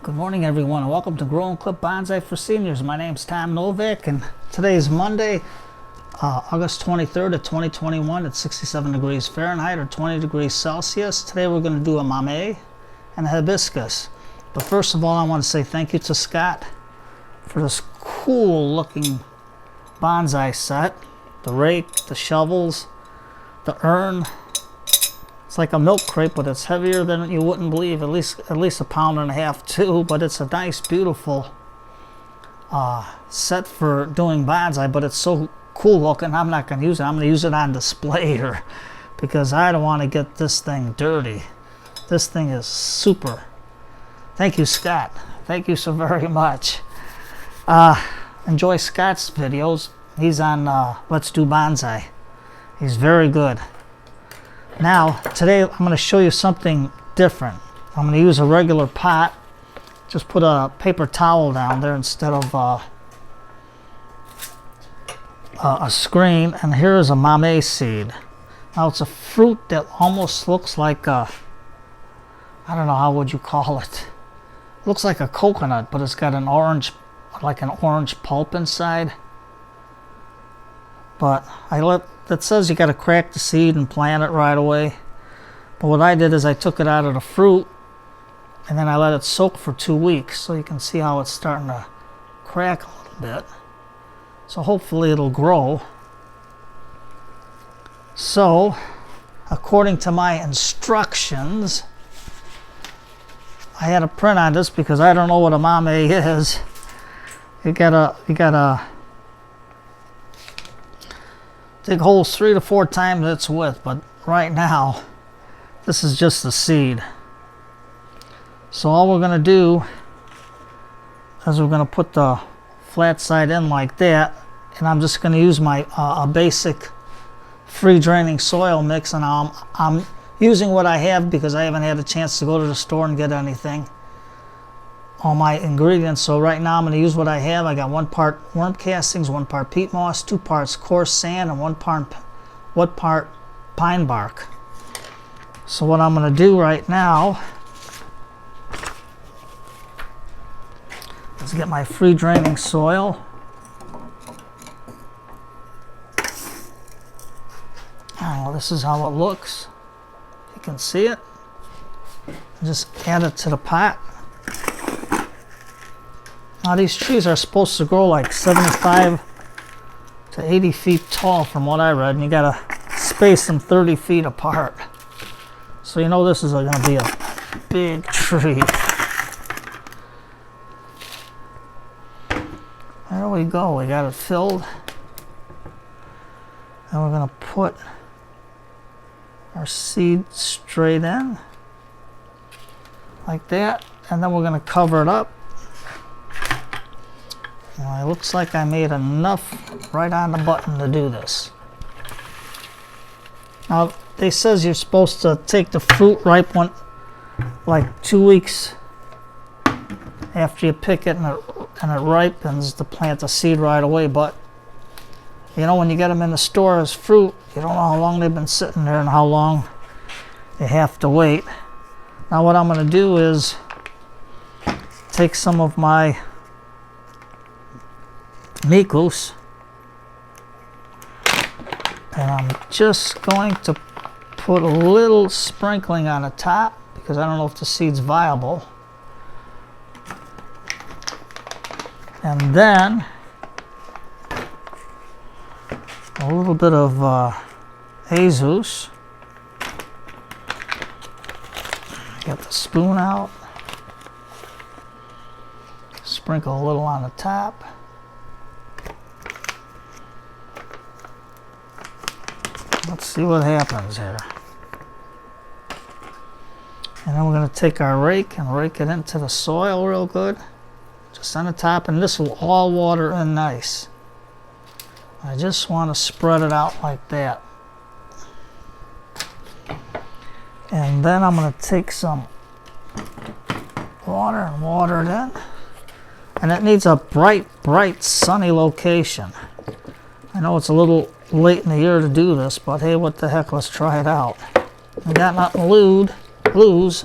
Good morning, everyone, and welcome to Grow and Clip Bonsai for Seniors. My name's Tom Novak, and today is Monday, August 23rd of 2021 at 67 degrees Fahrenheit or 20 degrees Celsius. Today we're going to do a Mamey and Hibiscus. But first of all, I want to say thank you to Scott for this cool looking bonsai set. The rake, the shovels, the urn. It's like a milk crate, but it's heavier than you wouldn't believe. At least a pound and a half too. But it's a nice, beautiful set for doing bonsai. But it's so cool looking. I'm not going to use it. I'm going to use it on display here because I don't want to get this thing dirty. This thing is super. Thank you, Scott. Thank you so very much. Enjoy Scott's videos. He's on Let's Do Bonsai. He's very good. Now, today I'm going to show you something different. I'm going to use a regular pot. Just put a paper towel down there instead of a screen. And here is a mamey seed. Now, it's a fruit that almost looks like a, I don't know, how would you call it? It looks like a coconut, but it's got an orange, like an orange pulp inside. But that says you got to crack the seed and plant it right away. But what I did is I took it out of the fruit and then I let it soak for 2 weeks, so you can see how it's starting to crack a little bit. So hopefully it'll grow. So according to my instructions, I had to print on this because I don't know what a mamey is. You gotta dig holes 3 to 4 times its width, but right now this is just the seed. So all we're going to do is we're going to put the flat side in like that, and I'm just going to use my a basic free draining soil mix, and I'm using what I have because I haven't had a chance to go to the store and get anything, all my ingredients. So right now I'm going to use what I have. I got 1 part worm castings, 1 part peat moss, 2 parts coarse sand, and 1 part pine bark. So what I'm going to do right now is get my free draining soil. Oh, this is how it looks. You can see it. Just add it to the pot. Now these trees are supposed to grow like 75 to 80 feet tall from what I read, and you gotta space them 30 feet apart. So you know this is gonna be a big tree. There we go, we got it filled. And we're gonna put our seed straight in, like that, and then we're gonna cover it up. Well, it looks like I made enough right on the button to do this. Now, they says you're supposed to take the fruit ripe one like 2 weeks after you pick it, and it ripens to plant the seed right away. But you know, when you get them in the store as fruit, you don't know how long they've been sitting there and how long you have to wait. Now, what I'm going to do is take some of my Micos, and I'm just going to put a little sprinkling on the top because I don't know if the seed's viable. And then a little bit of Jesus. Get the spoon out. Sprinkle a little on the top. Let's see what happens here. And then we're going to take our rake and rake it into the soil real good. Just on the top, and this will all water in nice. I just want to spread it out like that. And then I'm going to take some water and water it in. And it needs a bright, sunny location. I know it's a little late in the year to do this, but hey, what the heck, let's try it out. I got nothing to lose.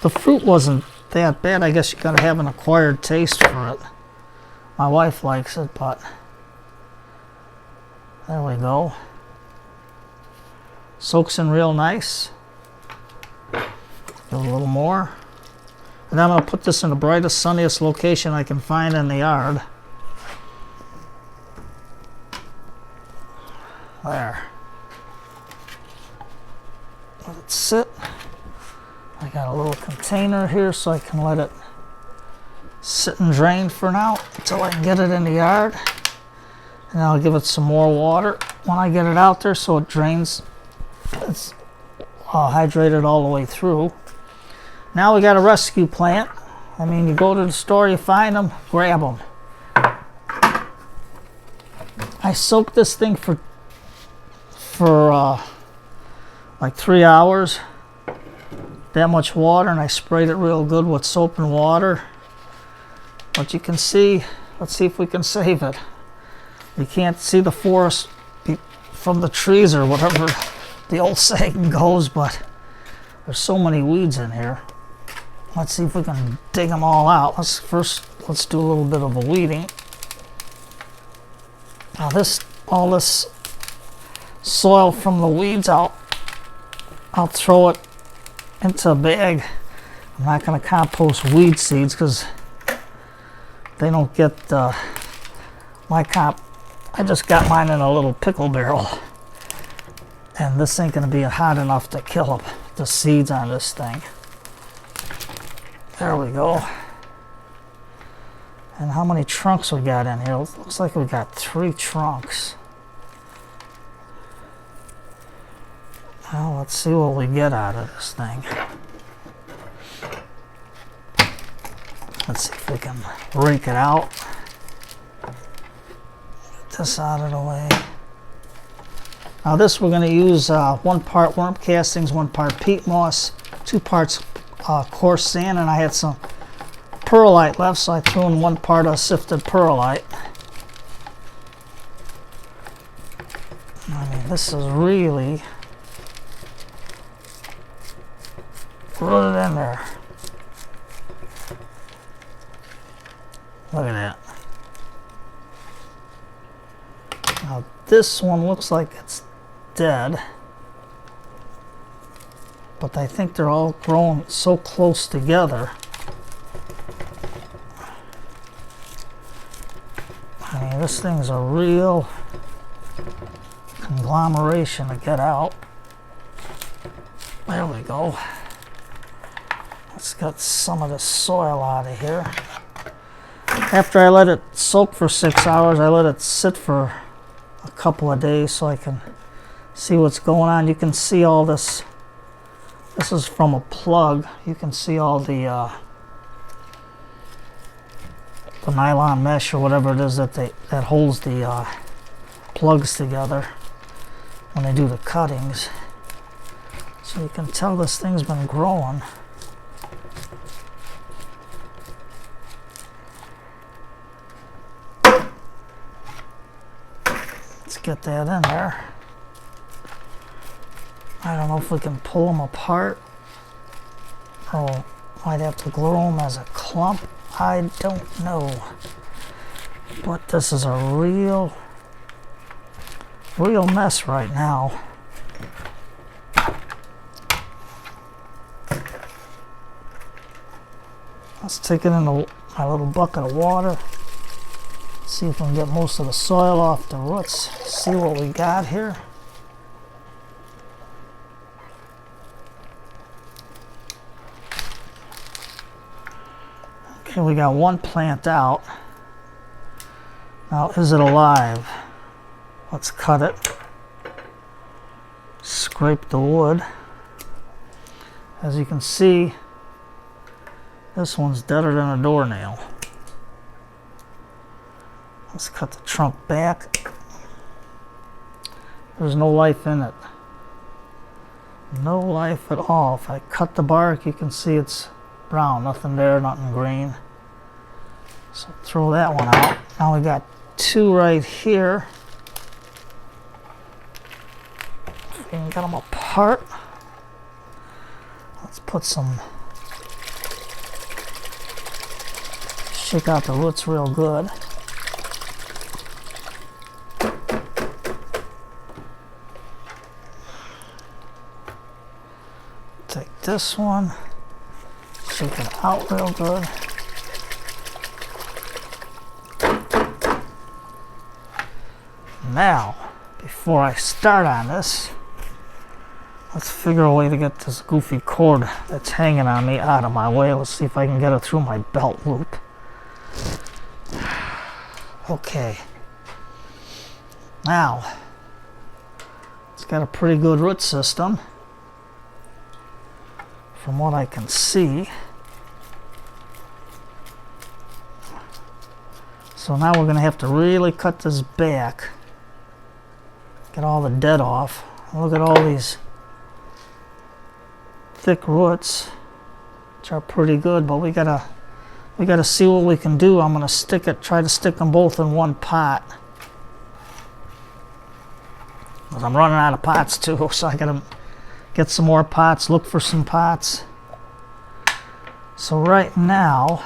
The fruit wasn't that bad. I guess you gotta have an acquired taste for it. My wife likes it, but there we go. Soaks in real nice. Give it a little more. And I'm going to put this in the brightest, sunniest location I can find in the yard. There. Let it sit. I got a little container here so I can let it sit and drain for now until I can get it in the yard. And I'll give it some more water when I get it out there so it drains. It's hydrated all the way through. Now we got a rescue plant. I mean, you go to the store, you find them, grab them. I soaked this thing for like 3 hours. That much water, and I sprayed it real good with soap and water. But you can see, let's see if we can save it. You can't see the forest from the trees or whatever the old saying goes, but there's so many weeds in here. Let's see if we can dig them all out. Let's do a little bit of a weeding. Now all this soil from the weeds I'll throw it into a bag. I'm not going to compost weed seeds because they don't get my comp. I just got mine in a little pickle barrel, and this ain't going to be hot enough to kill the seeds on this thing. There we go. And how many trunks we got in here? It looks like we got 3 trunks. Well, let's see what we get out of this thing. Let's see if we can rake it out. Get this out of the way. Now this we're going to use 1 part worm castings, 1 part peat moss, 2 parts coarse sand, and I had some perlite left, so I threw in 1 part of sifted perlite. I mean, this is really rooted in there. Look at that. Now this one looks like it's dead, but I think they're all growing so close together. I mean, this thing's a real conglomeration to get out. There we go. Let's get some of the soil out of here. After I let it soak for 6 hours, I let it sit for a couple of days so I can see what's going on. You can see all this. This is from a plug. You can see all the nylon mesh or whatever it is that holds the plugs together when they do the cuttings. So you can tell this thing's been growing. Let's get that in there. I don't know if we can pull them apart, or might have to glue them as a clump. I don't know. But this is a real mess right now. Let's take it into my little bucket of water. See if we can get most of the soil off the roots. See what we got here. Okay, we got 1 plant out. Now, is it alive? Let's cut it. Scrape the wood. As you can see, this one's deader than a doornail. Let's cut the trunk back. There's no life in it. No life at all. If I cut the bark, you can see it's brown. Nothing there, nothing green. So throw that one out. Now we got 2 right here. If we can get them apart. Let's put some shake out the roots real good. Take this one, shake it out real good. Now, before I start on this, let's figure a way to get this goofy cord that's hanging on me out of my way. Let's see if I can get it through my belt loop. Okay. Now, it's got a pretty good root system from what I can see. So now we're going to have to really cut this back. Get all the dead off. Look at all these thick roots, which are pretty good, but we gotta see what we can do. I'm gonna try to stick them both in one pot. Because I'm running out of pots too, so I gotta get some more pots, look for some pots. So right now,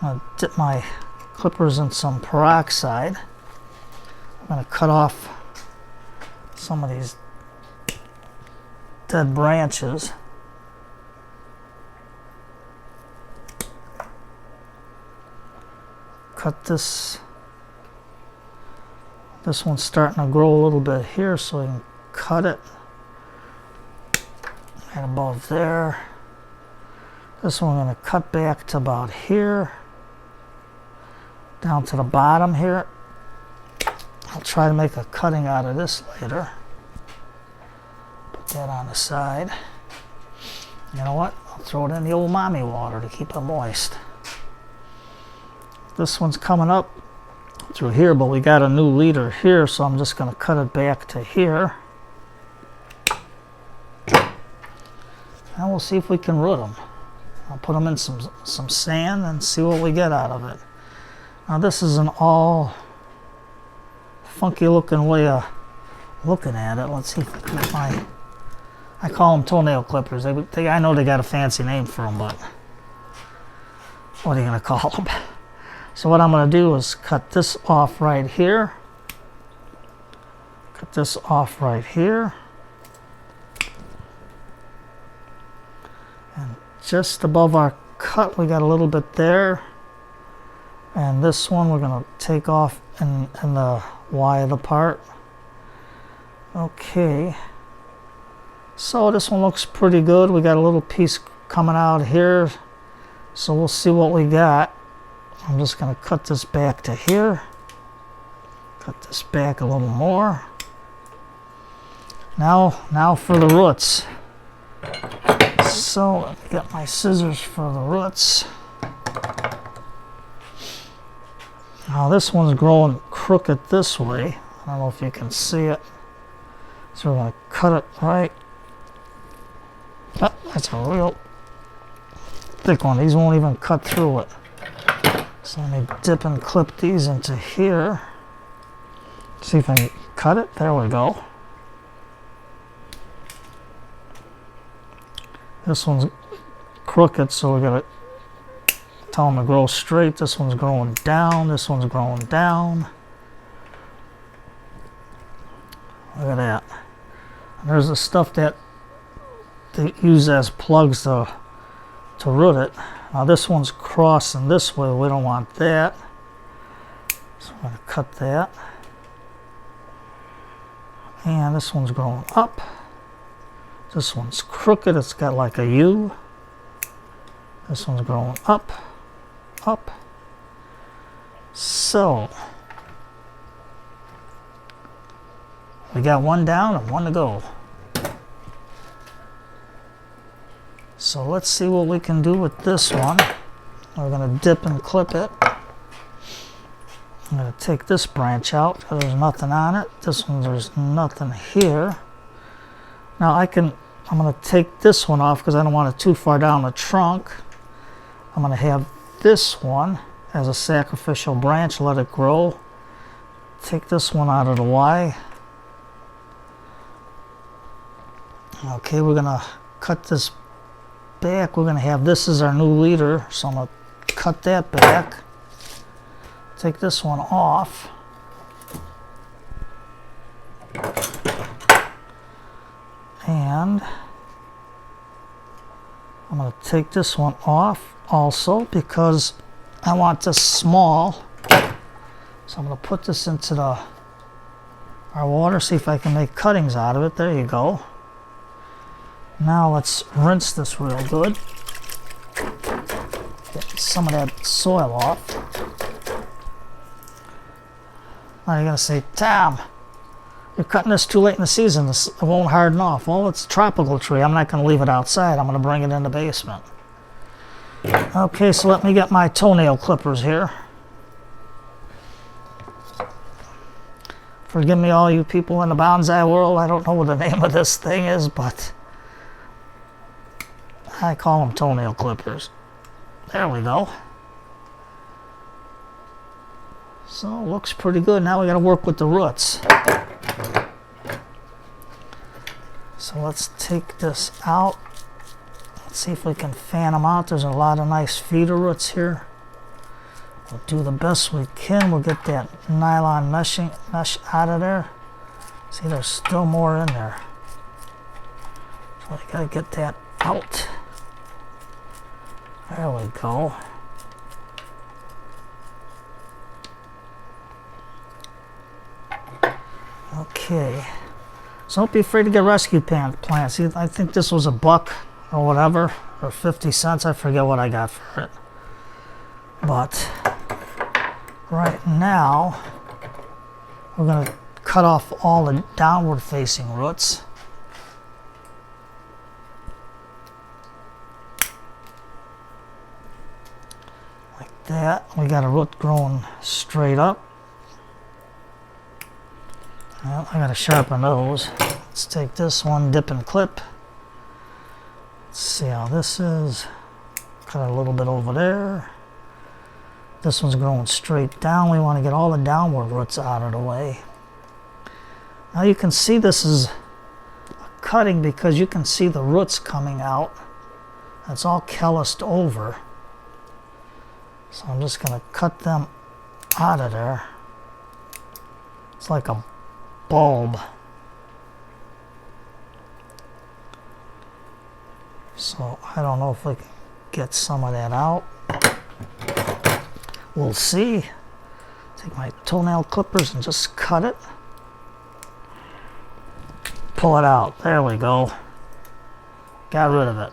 I'm gonna dip my clippers in some peroxide. I'm gonna cut off some of these dead branches. Cut this. This one's starting to grow a little bit here, so I can cut it right above there. This one I'm going to cut back to about here, down to the bottom here. I'll try to make a cutting out of this later. Put that on the side. You know what? I'll throw it in the old mommy water to keep it moist. This one's coming up through here, but we got a new leader here, so I'm just going to cut it back to here. And we'll see if we can root them. I'll put them in some sand and see what we get out of it. Now this is an all funky looking way of looking at it. Let's see if I can get my... I call them toenail clippers. I know they got a fancy name for them, but what are you going to call them? So what I'm going to do is cut this off right here. Cut this off right here. And just above our cut, we got a little bit there. And this one we're going to take off in the Y of the part. Okay. So this one looks pretty good. We got a little piece coming out here. So we'll see what we got. I'm just going to cut this back to here. Cut this back a little more. Now for the roots. So let me get my scissors for the roots. Now this one's growing crooked this way. I don't know if you can see it. So we're going to cut it right. Oh, that's a real thick one. These won't even cut through it. So let me dip and clip these into here. See if I can cut it. There we go. This one's crooked, so we gotta tell them to grow straight. This one's growing down. This one's growing down. Look at that. And there's the stuff that they use as plugs to root it. Now this one's crossing this way. We don't want that. So I'm going to cut that. And this one's growing up. This one's crooked. It's got like a U. This one's growing up, up. So we got one down and one to go. So let's see what we can do with this one. We're going to dip and clip it. I'm going to take this branch out because there's nothing on it. This one, there's nothing here. Now I'm going to take this one off because I don't want it too far down the trunk. I'm going to have this one as a sacrificial branch, let it grow. Take this one out of the Y. Okay, we're going to cut this back. We're going to have this as our new leader, so I'm going to cut that back. Take this one off. And I'm going to take this one off also because I want this small. So I'm going to put this into our water, see if I can make cuttings out of it. There you go. Now let's rinse this real good. Get some of that soil off. Now you're going to say, Tom, you're cutting this too late in the season. It won't harden off. Well, it's a tropical tree. I'm not going to leave it outside. I'm going to bring it in the basement. Okay, so let me get my toenail clippers here. Forgive me, all you people in the bonsai world. I don't know what the name of this thing is, but I call them toenail clippers. There we go. So, looks pretty good. Now we got to work with the roots. So let's take this out. Let's see if we can fan them out. There's a lot of nice feeder roots here. We'll do the best we can. We'll get that nylon mesh out of there. See, there's still more in there. So I gotta get that out. There we go. Okay. So don't be afraid to get rescue plants. See, I think this was $1 or whatever, or 50 cents. I forget what I got for it. But right now, we're going to cut off all the downward facing roots. Like that. We got a root growing straight up. Well, I got to sharpen those. Let's take this one, dip and clip. Let's see how this is. Cut a little bit over there. This one's growing straight down. We want to get all the downward roots out of the way. Now you can see this is a cutting because you can see the roots coming out. It's all calloused over. So I'm just going to cut them out of there. It's like a bulb. So I don't know if we can get some of that out. We'll see. Take my toenail clippers and just cut it. Pull it out. There we go. Got rid of it.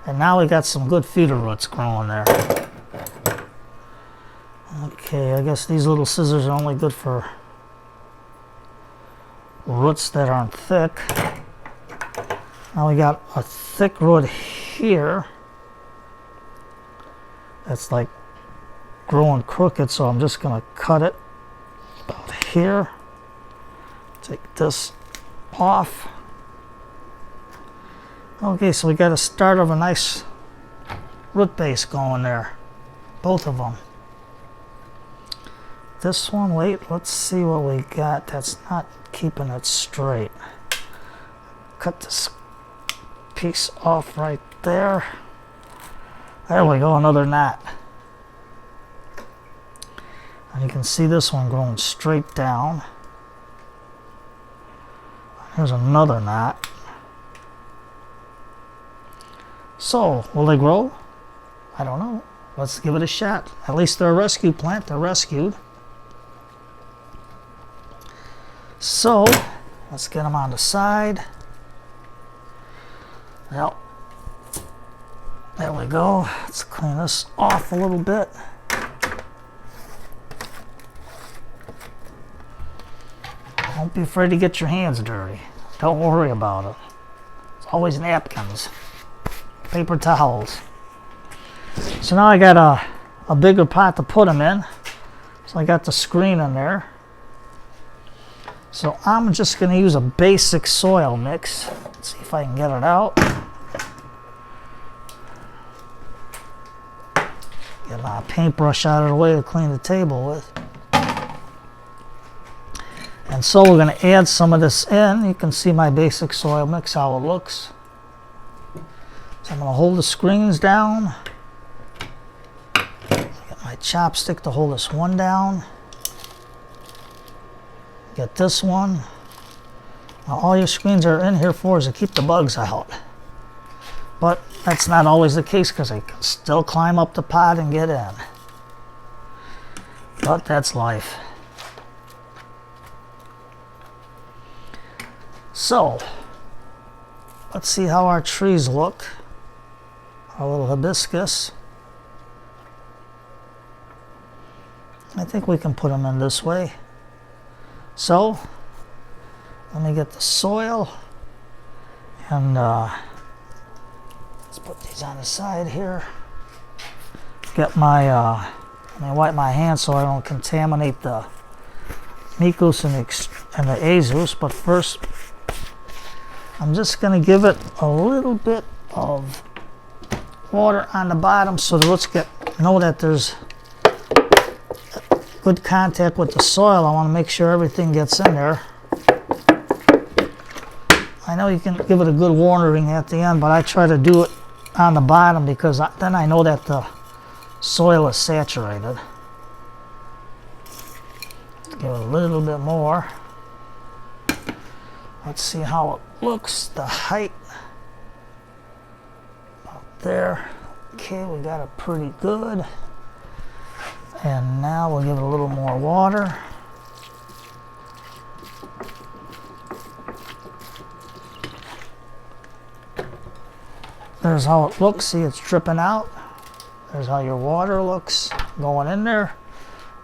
And now we got some good feeder roots growing there. Okay, I guess these little scissors are only good for roots that aren't thick. Now we got a thick root here that's like growing crooked, so I'm just going to cut it about here. Take this off. Okay, so we got a start of a nice root base going there. Both of them. This one, wait, let's see what we got. That's not keeping it straight. Cut this piece off right there. There we go, another knot. And you can see this one growing straight down. Here's another knot. So, will they grow? I don't know. Let's give it a shot. At least they're a rescue plant. They're rescued. So, let's get them on the side. Well, there we go. Let's clean this off a little bit. Don't be afraid to get your hands dirty. Don't worry about it. It's always napkins, paper towels. So now I got a bigger pot to put them in. So I got the screen in there. So I'm just going to use a basic soil mix. Let's see if I can get it out. Get my paintbrush out of the way to clean the table with. And so we're going to add some of this in. You can see my basic soil mix, how it looks. So I'm going to hold the screens down. chopstick to hold this one down. Get this one. Now, all your screens are in here for is to keep the bugs out. But that's not always the case because they can still climb up the pot and get in. But that's life. So, let's see how our trees look. Our little hibiscus. I think we can put them in this way. So, let me get the soil and let's put these on the side here. Get my, let me wipe my hands so I don't contaminate the micos and the azus, but first I'm just going to give it a little bit of water on the bottom so the roots know that there's good contact with the soil. I want to make sure everything gets in there. I know you can give it a good watering at the end, but I try to do it on the bottom because then I know that the soil is saturated. Give it a little bit more. Let's see how it looks. The height about there. Okay, we got it pretty good. And now we'll give it a little more water. There's how it looks. See, it's dripping out. There's how your water looks going in there.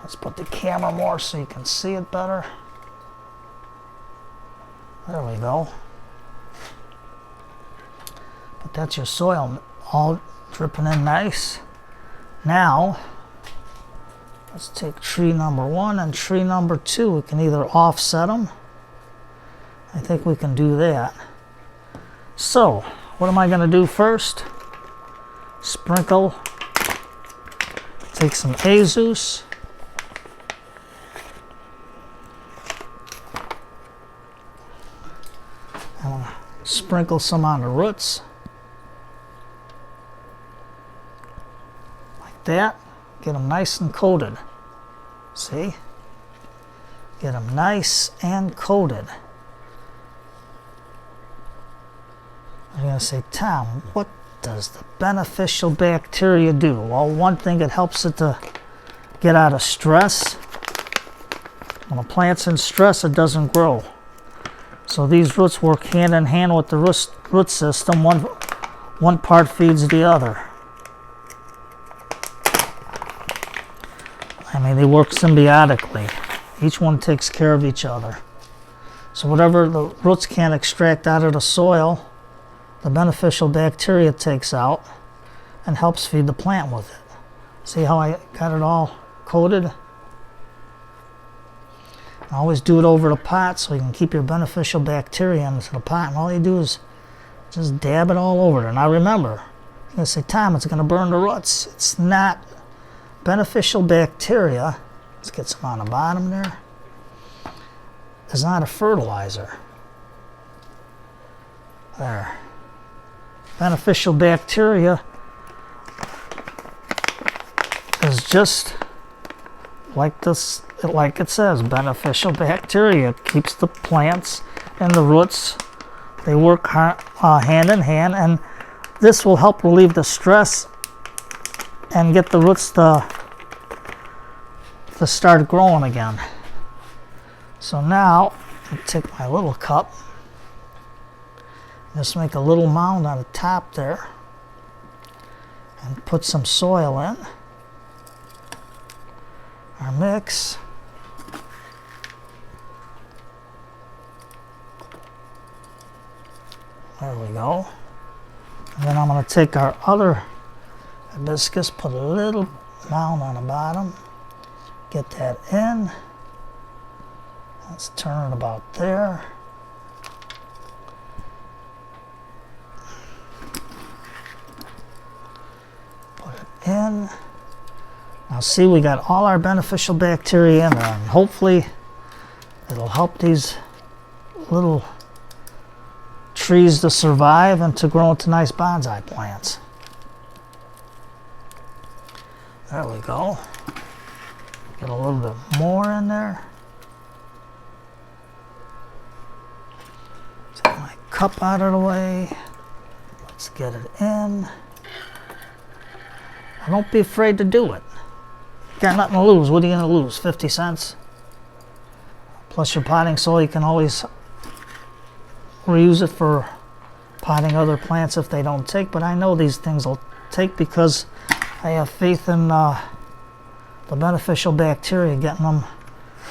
Let's put the camera more so you can see it better. There we go. But that's your soil all dripping in nice. Now, let's take tree number 1 and tree number 2. We can either offset them. I think we can do that. So, what am I going to do first? Sprinkle. Take some azus. I'm going to sprinkle some on the roots. Like that. Get them nice and coated. See? Get them nice and coated. I'm going to say, Tom, what does the beneficial bacteria do? Well, one thing, it helps it to get out of stress. When a plant's in stress, it doesn't grow. So these roots work hand in hand with the root system. One part feeds the other. I mean, they work symbiotically. Each one takes care of each other. So whatever the roots can't extract out of the soil, the beneficial bacteria takes out and helps feed the plant with it. See how I got it all coated? I always do it over the pot so you can keep your beneficial bacteria into the pot. And all you do is just dab it all over there. Now remember, you're going to say, Tom, it's going to burn the roots. It's not. Beneficial bacteria, let's get some on the bottom there, is not a fertilizer. There. Beneficial bacteria is just like this, like it says, beneficial bacteria. It keeps the plants and the roots, they work hand in hand, and this will help relieve the stress and get the roots to start growing again. So now, I take my little cup, just make a little mound on the top there, and put some soil in our mix. There we go. And then I'm going to take our other hibiscus, put a little mound on the bottom, get that in. Let's turn it about there. Put it in. Now see, we got all our beneficial bacteria in there, and hopefully it'll help these little trees to survive and to grow into nice bonsai plants. There we go. Get a little bit more in there. Take my cup out of the way. Let's get it in. Now don't be afraid to do it. You got nothing to lose. What are you going to lose? 50 cents? Plus your potting soil, you can always reuse it for potting other plants if they don't take. But I know these things will take because I have faith in the beneficial bacteria getting them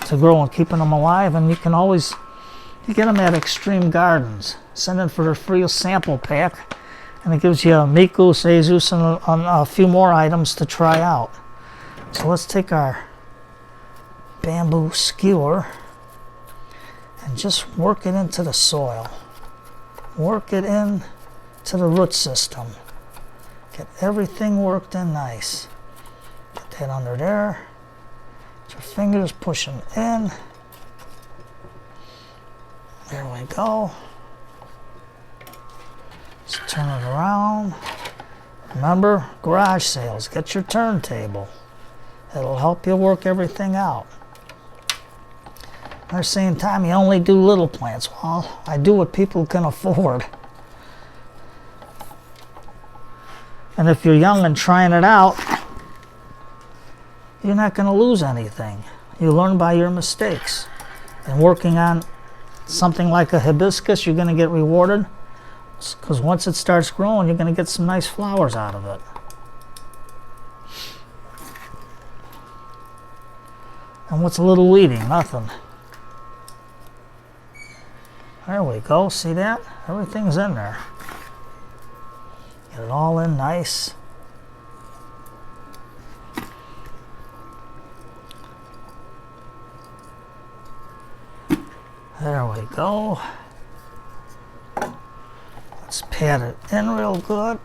to grow and keeping them alive. And you can always, you get them at Extreme Gardens. Send in for their free sample pack. And it gives you a Micus, Azus, and a few more items to try out. So let's take our bamboo skewer and just work it into the soil. Work it in to the root system. Get everything worked in nice. Get that under there. Get your fingers pushing in. There we go. Let's turn it around. Remember, garage sales. Get your turntable. It'll help you work everything out. They're saying, Tom, you only do little plants. Well, I do what people can afford. And if you're young and trying it out, you're not going to lose anything. You learn by your mistakes. And working on something like a hibiscus, you're going to get rewarded. Because once it starts growing, you're going to get some nice flowers out of it. And what's a little weeding? Nothing. There we go. See that? Everything's in there. Get it all in nice. There we go. Let's pat it in real good.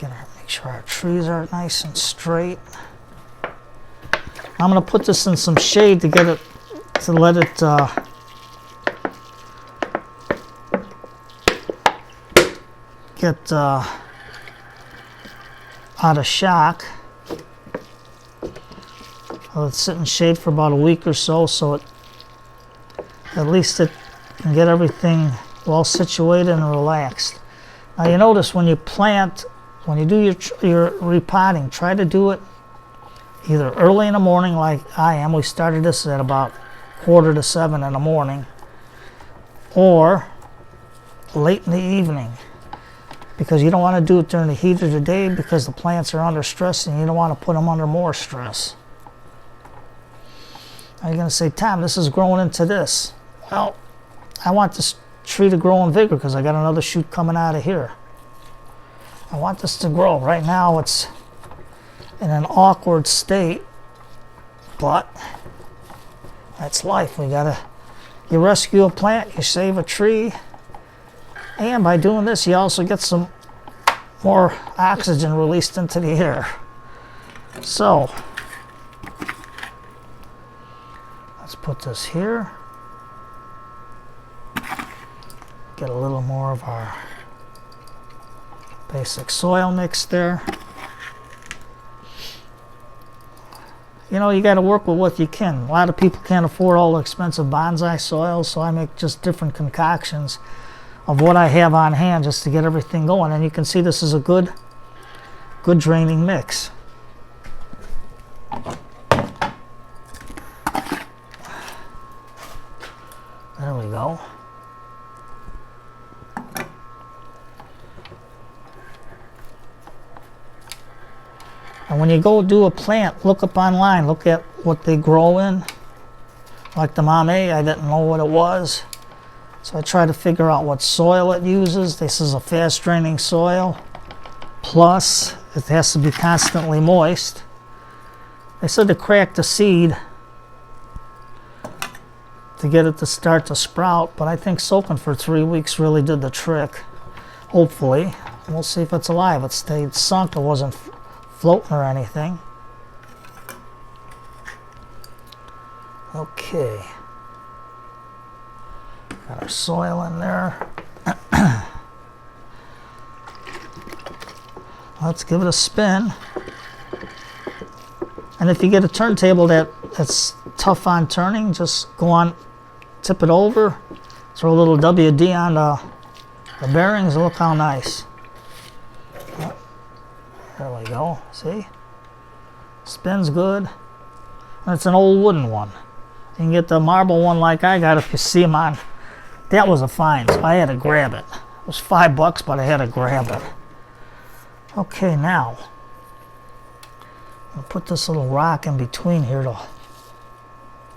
Make sure our trees are nice and straight. I'm going to put this in some shade to get it, to let it get out of shock. Let it sit in shade for about a week or so, so it, at least it can get everything well situated and relaxed. Now you notice when you plant, when you do your repotting, try to do it either early in the morning like I am. We started this at about 6:45 in the morning, or late in the evening, because you don't want to do it during the heat of the day because the plants are under stress and you don't want to put them under more stress. Now you're going to say, Tom, this is growing into this. Well, I want this tree to grow in vigor because I got another shoot coming out of here. I want this to grow. Right now it's in an awkward state, but that's life. You rescue a plant, you save a tree, and by doing this you also get some more oxygen released into the air. So let's put this here. Get a little more of our basic soil mix there. You know, you got to work with what you can. A lot of people can't afford all the expensive bonsai soils, so I make just different concoctions of what I have on hand just to get everything going. And you can see this is a good draining mix. There we go. And when you go do a plant, look up online, look at what they grow in. Like the Mamey, I didn't know what it was. So I tried to figure out what soil it uses. This is a fast draining soil. Plus, it has to be constantly moist. They said to crack the seed to get it to start to sprout, but I think soaking for 3 weeks really did the trick. Hopefully. We'll see if it's alive. It stayed sunk. It wasn't floating or anything. Okay. Got our soil in there. Let's give it a spin. And if you get a turntable that's tough on turning, just go on, tip it over, throw a little WD on the bearings, look how nice. There we go, see? Spins good. And it's an old wooden one. You can get the marble one like I got if you see them on. That was a find, so I had to grab it. It was $5, but I had to grab it. Okay, now I'll put this little rock in between here to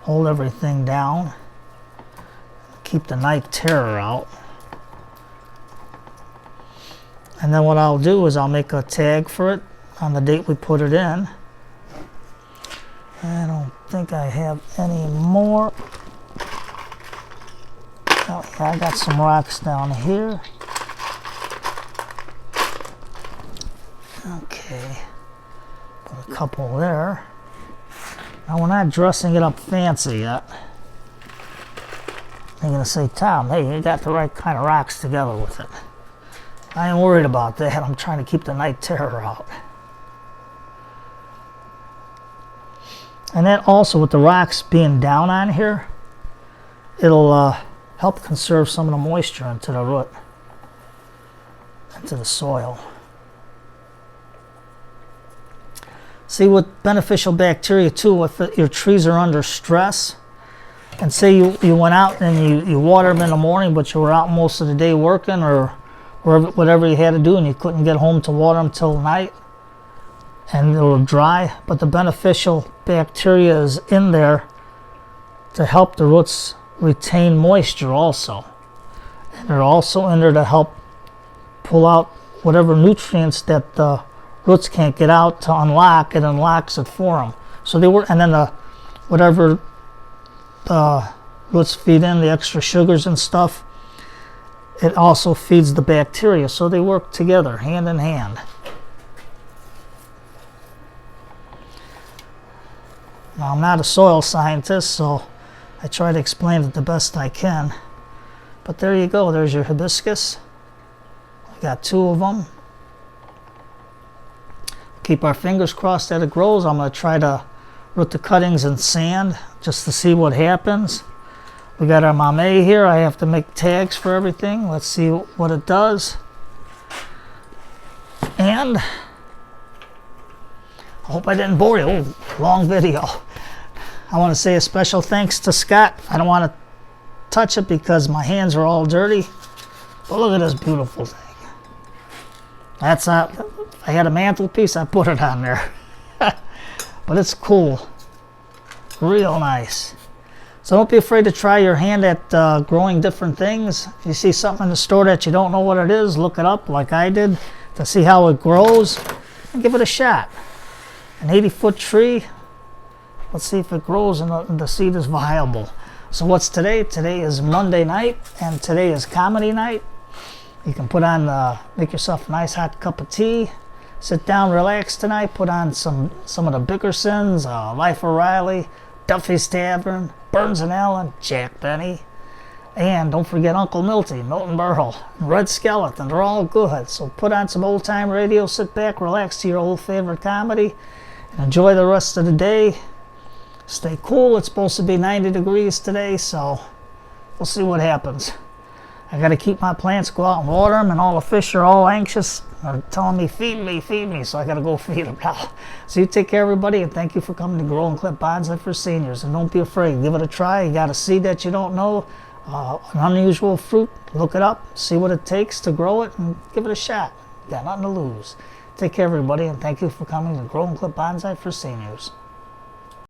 hold everything down. Keep the night terror out. And then what I'll do is I'll make a tag for it on the date we put it in. I don't think I have any more. Oh, yeah, I got some rocks down here. Okay, put a couple there. Now we're not dressing it up fancy yet. They're gonna say, Tom, hey, you got the right kind of rocks together with it. I ain't worried about that. I'm trying to keep the night terror out. And then also with the rocks being down on here, it'll help conserve some of the moisture into the root, into the soil. See, with beneficial bacteria too, if your trees are under stress, and say you went out and you watered them in the morning, but you were out most of the day working or whatever you had to do, and you couldn't get home to water them till night, and they were dry, but the beneficial bacteria is in there to help the roots retain moisture also. And they're also in there to help pull out whatever nutrients that the roots can't get out to unlock. It unlocks it for them. So they were, and then whatever the roots feed in, the extra sugars and stuff, it also feeds the bacteria. So they work together, hand in hand. Now, I'm not a soil scientist, so I try to explain it the best I can. But there you go. There's your hibiscus. We got 2 of them. Keep our fingers crossed that it grows. I'm going to try to root the cuttings in sand just to see what happens. We got our Mamey here. I have to make tags for everything. Let's see what it does. And I hope I didn't bore you. Oh, long video. I want to say a special thanks to Scott. I don't want to touch it because my hands are all dirty. But look at this beautiful thing. That's if I had a mantelpiece, I'd put it on there. But it's cool. Real nice. So don't be afraid to try your hand at growing different things. If you see something in the store that you don't know what it is, look it up like I did to see how it grows and give it a shot. An 80-foot tree. Let's see if it grows and the seed is viable. So what's today? Today is Monday night, and today is comedy night. You can put on, make yourself a nice hot cup of tea, sit down, relax tonight, put on some of the Bickersons, Life O'Reilly, Duffy's Tavern, Burns and Allen, Jack Benny, and don't forget Uncle Milty, Milton Berle, and Red Skeleton. They're all good. So put on some old time radio, sit back, relax to your old favorite comedy, and enjoy the rest of the day. Stay cool. It's supposed to be 90 degrees today, so we'll see what happens. I got to keep my plants, go out and water them, and all the fish are all anxious. They're telling me, feed me, so I got to go feed them now. So you take care, everybody, and thank you for coming to Grow and Clip Bonsai for Seniors. And don't be afraid. Give it a try. You got a seed that you don't know, an unusual fruit. Look it up, see what it takes to grow it, and give it a shot. You got nothing to lose. Take care, everybody, and thank you for coming to Grow and Clip Bonsai for Seniors.